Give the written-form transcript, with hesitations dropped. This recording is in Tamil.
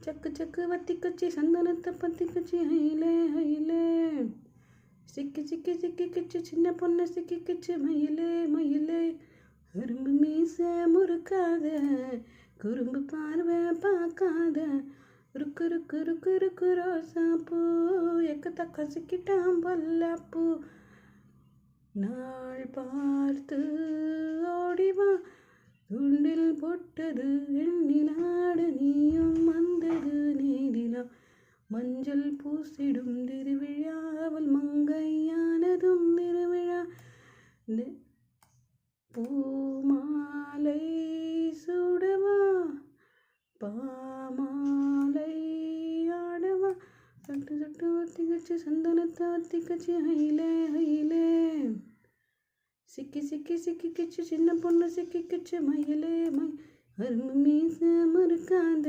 சக்கு சக்கு வத்தி குச்சி சந்தனத்தை பத்தி குச்சி ஹைலே ஹைலே. சிக்கி சிக்கி சிக்கி கிச்சு சின்ன பொண்ணு சிக்கி கிச்சு மயிலே மயிலே. அரும்பு மீச முறுக்காத குறும்பு பார்வை பார்க்காத. ருக்கு ருக்கு ருக்கு ருக்கு ரோசா பூ எக்கு தக்க சிக்கிட்டாம் பல்லாப்பூ. நாள் பார்த்து ஓடிவா துண்டில் போட்டது எண்ணிலாடு நீயும் வந்தது நேரிலா. மஞ்சள் பூசிடும் திருவிழா அவள் மங்கையானதும் திருவிழா. பூமாலை சூடவா பாமாலை ஆடவா. சட்டு சட்டு வத்தி கச்சி சந்தனத்தை வத்தி கச்சி ஹைலே ஹைலே. சிக்கி சிக்கி சிக்கி கிச்சு சின்ன பொண்ணு சிக்கி கிச்சு மயிலே மை. அரும்பு மீச மறுக்காத